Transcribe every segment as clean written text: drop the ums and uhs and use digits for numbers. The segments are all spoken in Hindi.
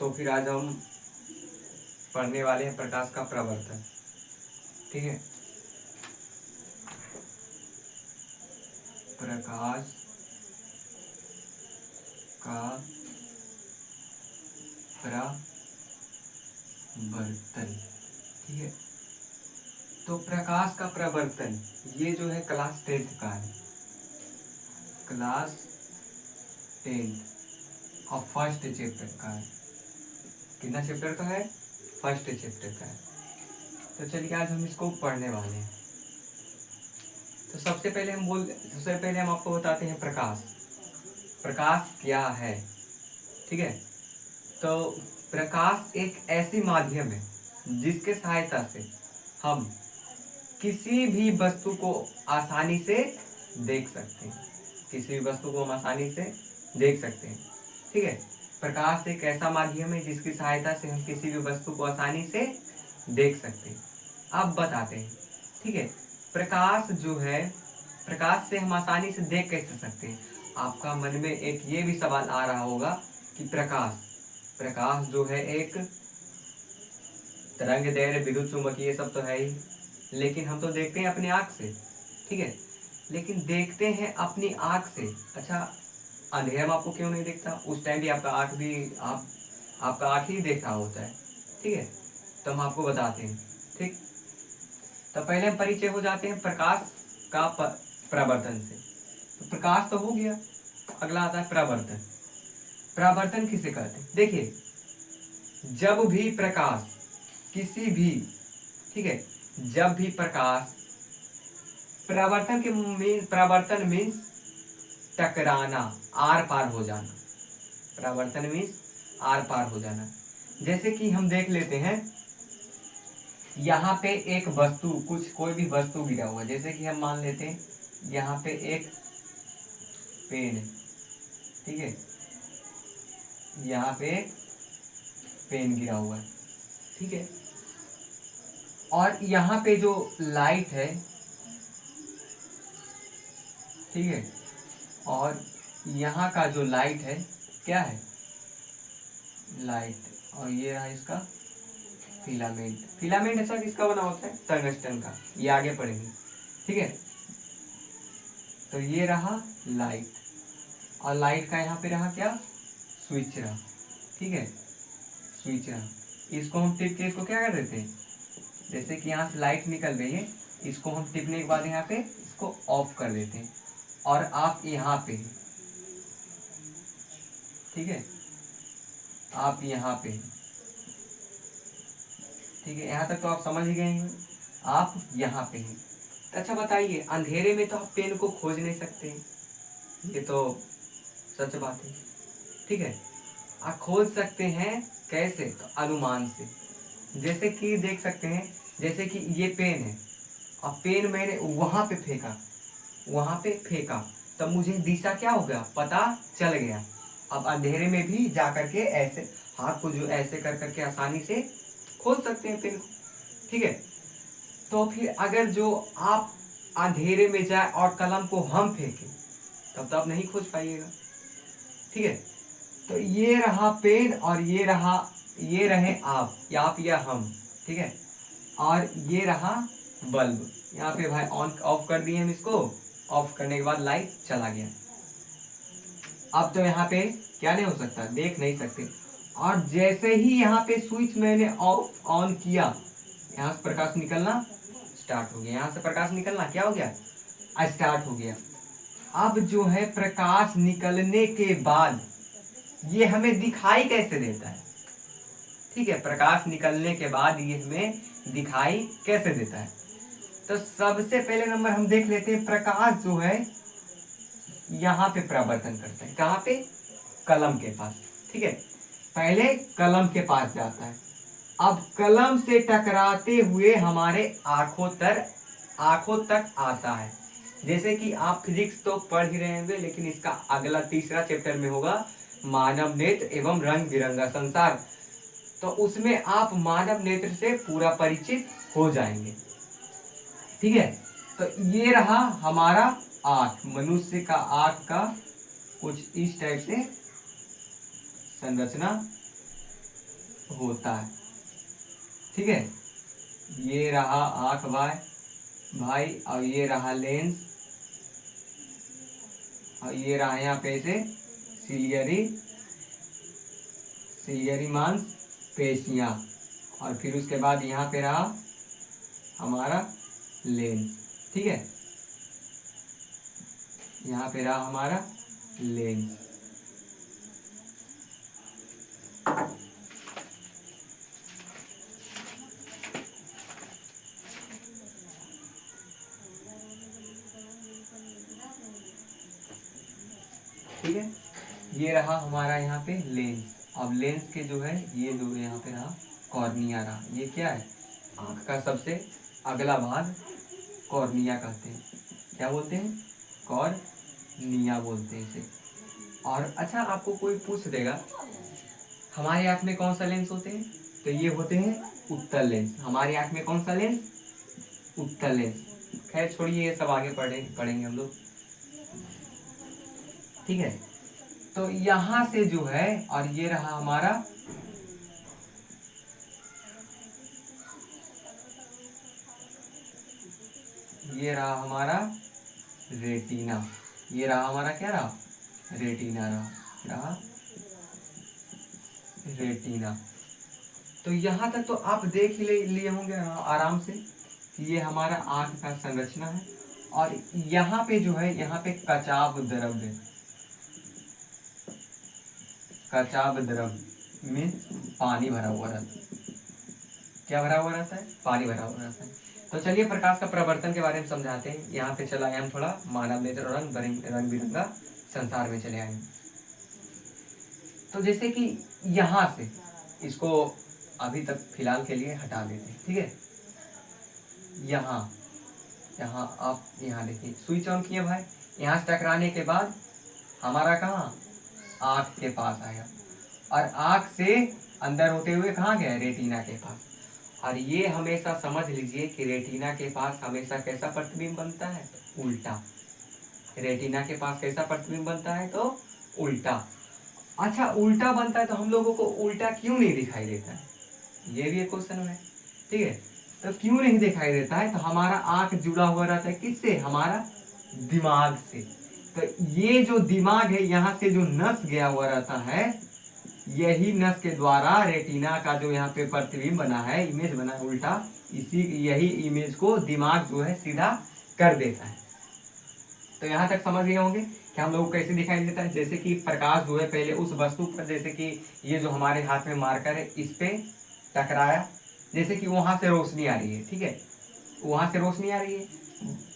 तो फिर आज हम पढ़ने वाले हैं प्रकाश का प्रवर्तन। ठीक है, प्रकाश का प्रवर्तन। ठीक है, तो प्रकाश का प्रवर्तन ये जो है क्लास 10th का है, क्लास 10th और फर्स्ट चैप्टर का है। कितना चैप्टर का है? फर्स्ट चैप्टर का है। तो चलिए आज हम इसको पढ़ने वाले हैं। तो सबसे पहले हम आपको बताते हैं प्रकाश। प्रकाश क्या है? ठीक है, तो प्रकाश एक ऐसी माध्यम है जिसके सहायता से हम किसी भी वस्तु को आसानी से देख सकते हैं। किसी भी वस्तु को हम आसानी से देख सकते हैं। ठीक है, प्रकाश एक ऐसा माध्यम है जिसकी सहायता से हम किसी भी वस्तु को आसानी से देख सकते हैं। अब बताते हैं। ठीक है, प्रकाश जो है, प्रकाश से हम आसानी से देख कैसे सकते हैं? आपका मन में एक ये भी सवाल आ रहा होगा कि प्रकाश जो है एक तरंग दैर्घ्य विद्युत चुंबकीय ये सब तो है ही, लेकिन हम तो देखते हैं अपनी आंख से। ठीक है, लेकिन देखते हैं अपनी आंख से। अच्छा, अंधेरा में आपको क्यों नहीं दिखता? उस टाइम भी आपका आंख ही देख रहा होता है। ठीक है, तो हम आपको बताते हैं। ठीक, तो पहले हम परिचय हो जाते हैं प्रकाश का प्रवर्तन से। तो प्रकाश तो हो गया, अगला आता है प्रवर्तन। प्रवर्तन किसे कहते हैं? देखिए, जब भी प्रकाश किसी भी, ठीक है, जब भी प्रकाश प्रवर्तन मीन्स टकराना, आर पार हो जाना। प्रवर्तन मीन्स आर पार हो जाना। जैसे कि हम देख लेते हैं, यहाँ पे एक वस्तु, कोई भी वस्तु गिरा हुआ, जैसे कि हम मान लेते हैं यहाँ पे एक पेन है। ठीक है, यहाँ पे एक पेन गिरा हुआ है। ठीक है, और यहाँ पे जो लाइट है, ठीक है, और यहाँ का जो लाइट है क्या है? लाइट। और ये रहा इसका फिलामेंट। फिलामेंट अच्छा किसका बना होता है? टंगस्टन का। ये आगे पढ़ेंगे। ठीक है, तो ये रहा लाइट, और लाइट का यहाँ पे रहा क्या? स्विच रहा। ठीक है, स्विच रहा। इसको हम टिप के इसको क्या कर देते हैं? जैसे कि यहाँ से लाइट निकल गई है, इसको हम टिपने के बाद यहाँ पे इसको ऑफ कर देते हैं, और आप यहाँ पे, ठीक है, आप यहाँ पे, ठीक है, यहाँ तक तो आप समझ ही गए हैं। आप यहाँ पे हैं। अच्छा बताइए, अंधेरे में तो आप पेन को खोज नहीं सकते हैं, ये तो सच बात है। ठीक है, आप खोज सकते हैं कैसे? तो अनुमान से। जैसे कि देख सकते हैं, जैसे कि ये पेन है, और पेन मैंने वहां पे फेंका, तब मुझे दिशा क्या हो गया? पता चल गया। अब अंधेरे में भी जा करके ऐसे हाथ को जो ऐसे कर करके आसानी से खोज सकते हैं पेन को। ठीक है, तो फिर अगर जो आप अंधेरे में जाए और कलम को हम फेंके, तब तो आप नहीं खोज पाइएगा। ठीक है, तो ये रहा पेन, और ये रहे आप या हम। ठीक है, और ये रहा बल्ब। यहाँ पे भाई ऑन ऑफ कर दिए हम इसको, ऑफ करने के बाद लाइट चला गया। अब तो यहाँ पे क्या नहीं हो सकता? देख नहीं सकते। और जैसे ही यहाँ पे स्विच मैंने ऑफ ऑन किया, यहाँ से प्रकाश निकलना स्टार्ट हो गया। यहाँ से प्रकाश निकलना क्या हो गया? स्टार्ट हो गया। अब जो है प्रकाश निकलने के बाद ये हमें दिखाई कैसे देता है? ठीक है, प्रकाश निकलने के बाद ये हमें दिखाई कैसे देता है? तो सबसे पहले नंबर हम देख लेते हैं, प्रकाश जो है यहाँ पे प्रवर्तन करता है। कहाँ पे? कलम के पास। ठीक है, पहले कलम के पास जाता है, अब कलम से टकराते हुए हमारे आंखों तक आता है। जैसे कि आप फिजिक्स तो पढ़ ही रहे होंगे, लेकिन इसका अगला तीसरा चैप्टर में होगा मानव नेत्र एवं रंग बिरंगा संसार, तो उसमें आप मानव नेत्र से पूरा परिचित हो जाएंगे। ठीक है, तो ये रहा हमारा आंख, मनुष्य का आंख का कुछ इस टाइप से संरचना होता है। ठीक है, ये रहा आंख भाई, और ये रहा लेंस, और ये रहा यहाँ पे से सिलियरी मांस पेशियां, और फिर उसके बाद यहाँ पे रहा हमारा लेंस। ठीक है, यहाँ पे रहा हमारा लेंस। ठीक है, ये रहा हमारा यहाँ पे लेंस। अब लेंस के जो है ये जो यहाँ पे रहा कॉर्निया रहा, ये क्या है, आंख का सबसे अगला भाग कॉर्निया कहते हैं। क्या बोलते हैं, कॉर्निया बोलते हैं इसे। और अच्छा, आपको कोई पूछ देगा हमारी आंख में कौन सा लेंस होते हैं, तो ये होते हैं उत्तल लेंस। हमारी आंख में कौन सा लेंस, उत्तल लेंस। खैर छोड़िए, ये सब आगे पढ़ेंगे हम लोग। ठीक है, तो यहां से जो है, और ये रहा हमारा रेटिना। ये रहा हमारा क्या रहा, रेटिना रहा रेटिना। तो यहाँ तक तो आप देख ही लिए होंगे आराम से कि ये हमारा आंख का संरचना है। और यहाँ पे जो है, यहाँ पे कचाव द्रव्य, कचाव द्रव्य में पानी भरा हुआ रहता है। क्या भरा हुआ रहता है, पानी भरा हुआ रहता है। तो चलिए प्रकाश का प्रवर्तन के बारे में समझाते हैं। यहाँ पे चला आए हम थोड़ा मानव नेत्र रंग बिरंगा संसार में चले आए। तो जैसे कि यहाँ से इसको अभी तक फिलहाल के लिए हटा देते हैं। ठीक है, यहाँ आप यहाँ देखिए, स्विच ऑन किए भाई। यहाँ से टकराने के बाद हमारा कहाँ, आँख के पास आया, और आँख से अंदर होते हुए कहाँ गया, रेटिना के पास। और ये हमेशा समझ लीजिए कि रेटिना के पास हमेशा कैसा प्रतिबिंब बनता है, उल्टा। रेटिना के पास कैसा प्रतिबिंब बनता है, तो उल्टा। अच्छा, उल्टा बनता है तो हम लोगों को उल्टा क्यों नहीं दिखाई देता है, ये भी एक क्वेश्चन है। ठीक है, तो क्यों नहीं दिखाई देता है, तो हमारा आंख जुड़ा हुआ रहता है किससे, हमारा दिमाग से। तो ये जो दिमाग है, यहाँ से जो नस गया हुआ रहता है, यही नस के द्वारा रेटिना का जो यहाँ पे प्रतिबिंब बना है, इमेज बना है उल्टा, यही इमेज को दिमाग जो है सीधा कर देता है। तो यहाँ तक समझ गए होंगे कि हम लोग को कैसे दिखाई देता है। जैसे कि प्रकाश जो है पहले उस वस्तु पर, जैसे कि ये जो हमारे हाथ में मार्कर है, इस पे टकराया, जैसे कि वहां से रोशनी आ रही है। ठीक है, वहां से रोशनी आ रही है।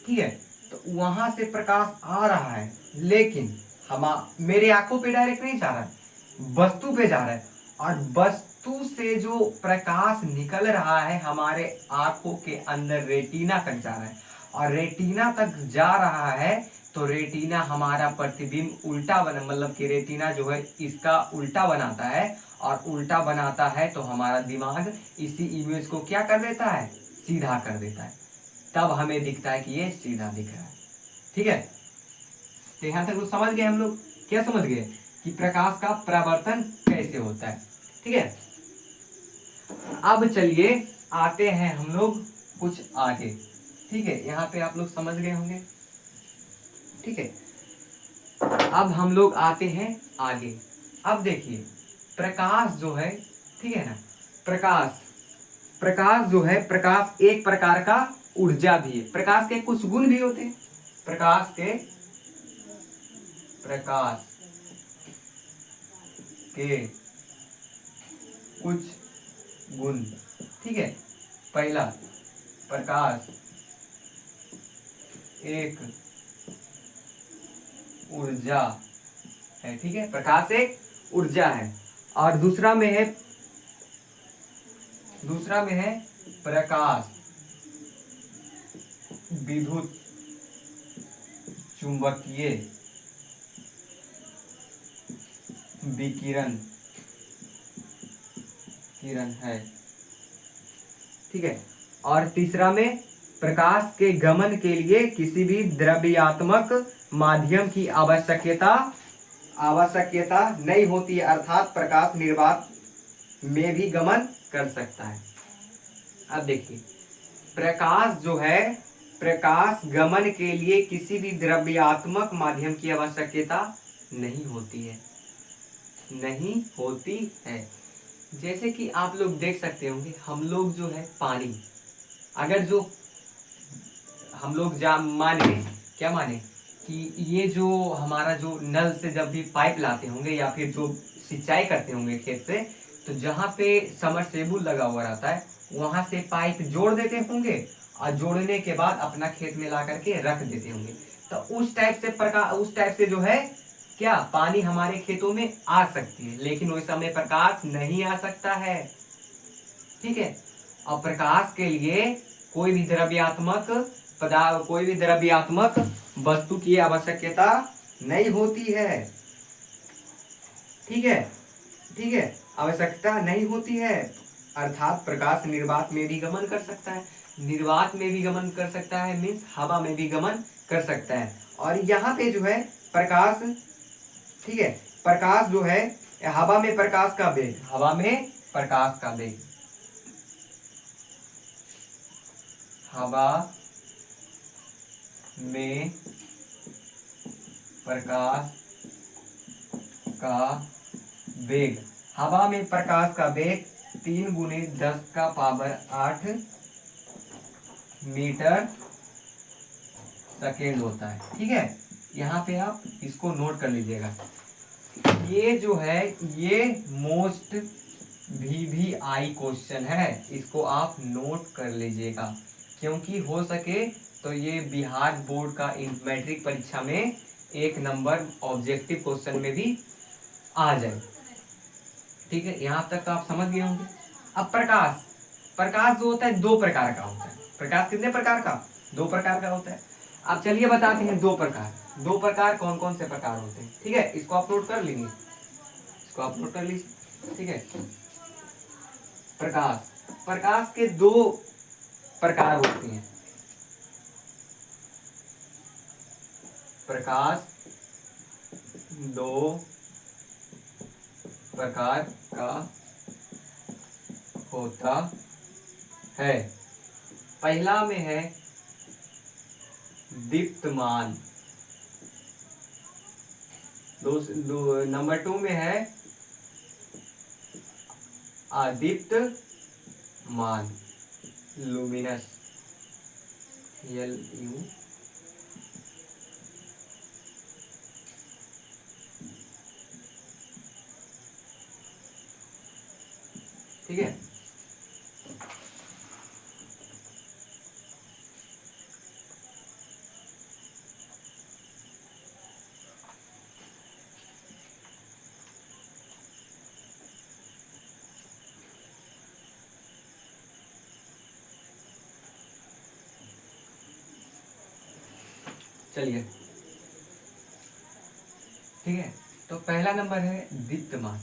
ठीक है, तो वहां से प्रकाश आ रहा है, लेकिन मेरे आंखों पे डायरेक्ट नहीं जा रहा है, वस्तु पे जा रहा है। और वस्तु से जो प्रकाश निकल रहा है हमारे आंखों के अंदर रेटिना तक जा रहा है, और रेटिना तक जा रहा है तो रेटिना हमारा प्रतिबिंब उल्टा मतलब कि रेटिना जो है इसका उल्टा बनाता है, और उल्टा बनाता है तो हमारा दिमाग इसी इमेज को क्या कर देता है, सीधा कर देता है। तब हमें दिखता है कि ये सीधा दिख रहा है। ठीक है, तो यहाँ तक समझ गए हम लोग। क्या समझ गए कि प्रकाश का परावर्तन कैसे होता है। ठीक है, अब चलिए आते हैं हम लोग कुछ आगे। ठीक है, यहाँ पे आप लोग समझ गए होंगे। ठीक है, अब हम लोग आते हैं आगे। अब देखिए प्रकाश जो है, ठीक है ना, प्रकाश जो है, प्रकाश एक प्रकार का ऊर्जा भी है। प्रकाश के कुछ गुण भी होते हैं, प्रकाश के कुछ गुण। ठीक है, पहला, प्रकाश एक ऊर्जा है। ठीक है, प्रकाश एक ऊर्जा है। और दूसरा में है प्रकाश विद्युत चुंबकीय विकिरण है। ठीक है, और तीसरा में प्रकाश के गमन के लिए किसी भी द्रव्यात्मक माध्यम की आवश्यकता नहीं होती है, अर्थात प्रकाश निर्वात में भी गमन कर सकता है। अब देखिए, प्रकाश जो है, प्रकाश गमन के लिए किसी भी द्रव्यात्मक माध्यम की आवश्यकता नहीं होती है, नहीं होती है। जैसे कि आप लोग देख सकते होंगे, हम लोग जो है पानी, अगर जो हम लोग जा माने, क्या माने कि ये जो हमारा जो नल से जब भी पाइप लाते होंगे या फिर जो सिंचाई करते होंगे खेत से, तो जहाँ पे समरसेबुल लगा हुआ रहता है वहां से पाइप जोड़ देते होंगे और जोड़ने के बाद अपना खेत में ला करके रख देते होंगे। तो उस टाइप से प्रकाश, उस टाइप से जो है क्या पानी हमारे खेतों में आ सकती है, लेकिन उस समय प्रकाश नहीं आ सकता है। ठीक है। और प्रकाश के लिए कोई भी द्रव्यात्मक पदार्थ, कोई भी द्रव्यात्मक वस्तु की आवश्यकता नहीं होती है। ठीक है, ठीक है, आवश्यकता नहीं होती है। अर्थात प्रकाश निर्वात में भी गमन कर सकता है, निर्वात में भी गमन कर सकता है, मीन्स हवा में भी गमन कर सकता है। और यहाँ पे जो है प्रकाश, ठीक है, प्रकाश जो है हवा में प्रकाश का वेग, हवा में प्रकाश का वेग, हवा में प्रकाश का वेग, हवा में प्रकाश का वेग 3 × 10⁸ मीटर सेकेंड होता है। ठीक है, यहाँ पे आप इसको नोट कर लीजिएगा। ये जो है ये मोस्ट VVI क्वेश्चन है, इसको आप नोट कर लीजिएगा, क्योंकि हो सके तो ये बिहार बोर्ड का मैट्रिक परीक्षा में 1 नंबर ऑब्जेक्टिव क्वेश्चन में भी आ जाए। ठीक है, यहाँ तक तो आप समझ गए होंगे। अब प्रकाश, प्रकाश जो होता है 2 प्रकार का होता है। प्रकाश कितने प्रकार का? 2 प्रकार का होता है। अब चलिए बताते हैं 2 प्रकार, 2 प्रकार कौन कौन से प्रकार होते हैं। ठीक है, इसको आप नोट कर लीजिए, इसको आप नोट कर लीजिए। ठीक है, प्रकाश, प्रकाश के 2 प्रकार होते हैं। प्रकाश 2 प्रकार का होता है। पहला में है दीप्तमान, नंबर 2 में है अदीप्तमान, लुमिनस, LU। ठीक है, चलिए। ठीक है, तो पहला नंबर है दीप्तमान।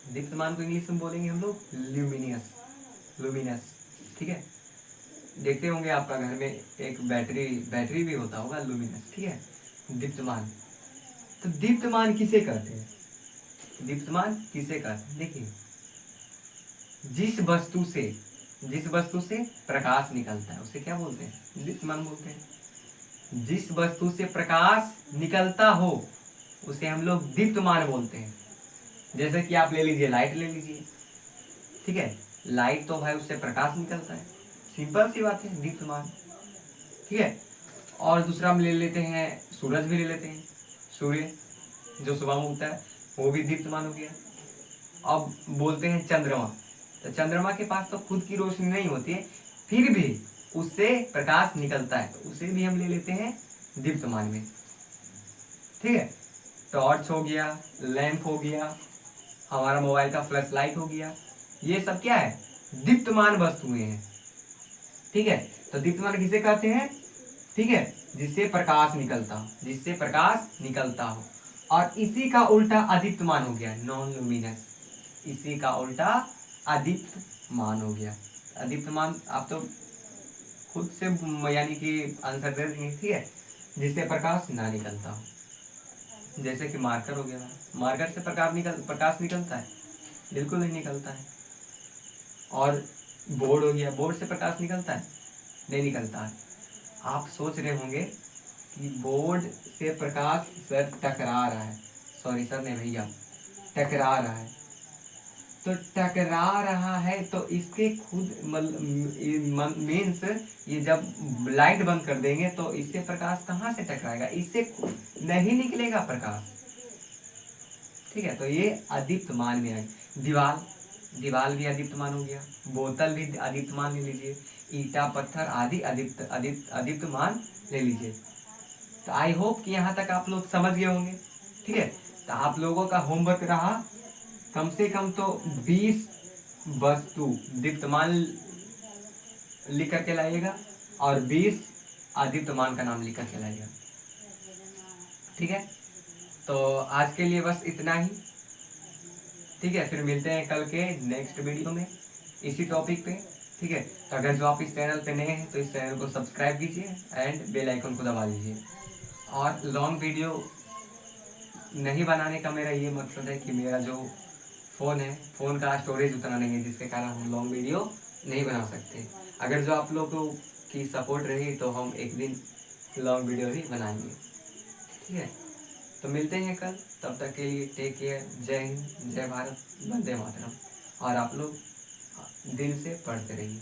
दीप्तमान को इंग्लिश में बोलेंगे हम लोग ल्यूमिनियस, लुमिनस। ठीक है, देखते होंगे आपका घर में एक बैटरी भी होता होगा लुमिनस। ठीक है, दीप्तमान। तो दीप्तमान किसे कहते हैं? दीप्तमान किसे कहते हैं? देखिए, जिस वस्तु से प्रकाश निकलता है उसे क्या बोलते हैं? दीप्तमान बोलते हैं। जिस वस्तु से प्रकाश निकलता हो उसे हम लोग दीप्तमान बोलते हैं। जैसे कि आप ले लीजिए, लाइट ले लीजिए। ठीक है, लाइट तो भाई उससे प्रकाश निकलता है, सिंपल सी बात है, दीप्तमान। ठीक है, और दूसरा हम ले लेते हैं, सूरज भी ले लेते हैं। सूर्य जो सुबह में उगता है वो भी दीप्तमान हो गया। अब बोलते हैं चंद्रमा, तो चंद्रमा के पास तो खुद की रोशनी नहीं होती है, फिर भी उससे प्रकाश निकलता है, तो उसे भी हम ले लेते हैं दीप्तमान में। ठीक है, टॉर्च हो गया, लैंप हो गया, हमारा मोबाइल का फ्लैश लाइट हो गया, ये सब क्या है? दीप्तमान वस्तुएं हैं। ठीक है, तो दीप्तमान किसे कहते हैं? ठीक है, जिससे प्रकाश निकलता हो, जिससे प्रकाश निकलता हो। और इसी का उल्टा अदीप्तमान हो गया, नॉन लुमिनस। इसी का उल्टा अदीप्तमान हो गया। अदीप्तमान आप तो खुद से यानी कि आंसर दे देंगे। ठीक है, जिससे प्रकाश ना निकलता हो, जैसे कि मार्कर हो गया। मार्कर से प्रकाश निकलता है? बिल्कुल नहीं निकलता है। और बोर्ड हो गया, बोर्ड से प्रकाश निकलता है? नहीं निकलता है। आप सोच रहे होंगे कि बोर्ड से प्रकाश सर टकरा रहा है, सॉरी सर नहीं भैया, टकरा रहा है। तो टकरा रहा है तो इसके खुद मीन्स ये जब लाइट बंद कर देंगे तो इससे प्रकाश कहाँ से टकराएगा, इससे नहीं निकलेगा प्रकाश। ठीक है, तो ये अदीप्तमान में है। दीवाल, दीवाल भी अदीप्तमान हो गया, बोतल भी अदीप्तमान ले लीजिए, ईटा पत्थर आदि अदीप्तमान ले लीजिए। तो आई होप कि यहाँ तक आप लोग समझ गए होंगे। ठीक है, तो आप लोगों का होमवर्क रहा कम से कम तो 20 वस्तु दीप्तमान लिख करके लाइएगा और 20 अदीप्तमान का नाम लिख करके लाइएगा। ठीक है, तो आज के लिए बस इतना ही। ठीक है, फिर मिलते हैं कल के नेक्स्ट वीडियो में इसी टॉपिक पे। ठीक है, तो अगर जो आप इस चैनल पे नए हैं तो इस चैनल को सब्सक्राइब कीजिए एंड बेल आइकन को दबा दीजिए। और लॉन्ग वीडियो नहीं बनाने का मेरा ये मकसद है कि मेरा जो फ़ोन है, फ़ोन का स्टोरेज उतना नहीं है, जिसके कारण हम लॉन्ग वीडियो नहीं बना सकते। अगर जो आप लोगों की सपोर्ट रही तो हम एक दिन लॉन्ग वीडियो भी बनाएंगे। ठीक है, तो मिलते हैं कल, तब तक के लिए टेक केयर। जय हिंद, जय भारत, वंदे मातरम। और आप लोग दिल से पढ़ते रहिए।